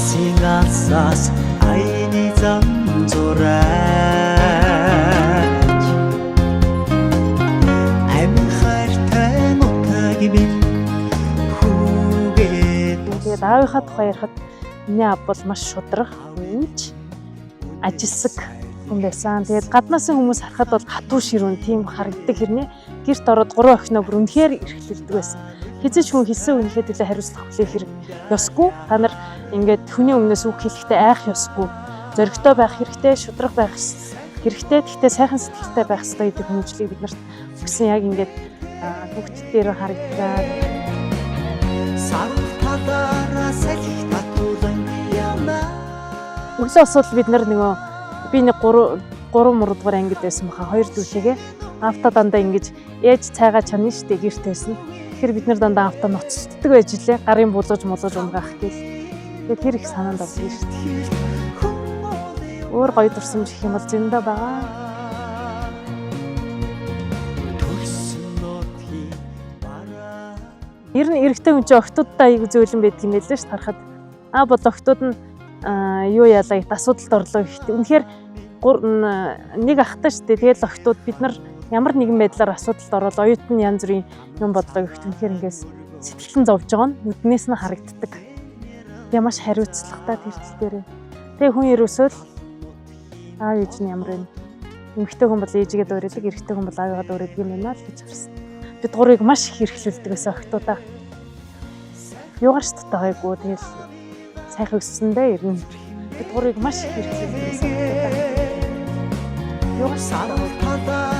Син алсаас айны зам зураач амин хайртай нутаг минь хүүгээд. Тэгээд аавынхаа тухай ярихад миний аав бол маш шудраг, үнж, ажилсаг хүн байсан. Тэгээд гаднаас хүмүүс харахад бол хатуу ширүүн тийм харагддаг хэрнээ гэрт ороод 3 охиноо бүр үнэхээр эрхлэлдэг байсан. Хизээч хүн хэлсэн үнэхээр төлөө хариуцлах хүлээх хэрэг ёсгүй. Та нар ингээд хүний өмнөөс үг хэлэхдээ айх ёсгүй. Зоригтой байх хэрэгтэй, шудраг байх хэрэгтэй. Гэхдээ сайхан сэтгэлтэй байх хэрэгтэй гэдэг хүмүүжлийг бид нарт өгсөн яг ингээд бүгд дээр харагддаг. Өглөө асуудал бид нар нөгөө би нэг 3 мурдугаар ангид байсан баха 2 дүүтэйгээ авто дандаа ингэж ээж цайгаа чана штэ гэрт байсан. Тэгэхээр бид нар дандаа авто ноцтдаг байж лээ. Гарын булууж умгаах гээл. Тэгээд тэр их санаанд авсан штэ. Өөр гоё дурсамж гэх юм бол зөндөө байгаа. Ер нь эрэгтэй хүн чинь охтуудтай аяг зөөлөн байдаг юм байлээ ш харахад. Бол охтууд нь юу яалаа их асуудалд орлоо гэхтээ. Үнэхээр нэг ахтай штэ. Тэгээд охтууд бид нар ямар нэгэн байдлаар асуудалд ороод оюутны янз бүрийн юм бодлоо гэхтээ. Үнэхээр ингээс сэтгэлэн зовж байгаа нь нүднээс нь харагддаг. Тэгээ маш хариуцлагатай тэр тал дээр. Тэгээ хүн ерөөсөө аав ээж нь ямар вэ? Эмэгтэй хүн бол ээжигээ дуурайдаг, эрэгтэй хүн бол аавыгаа дуурайдаг юм байна л гэж харсан. Бид гурыг маш их хэрэглүүлдэг байсан охтуудаа. Юугаарч дутаагаагүй тэгэл сайхан өссөндөө ер нь бид гурыг маш их хэрэглүүлдэг байсан охтуудаа. Юугаарч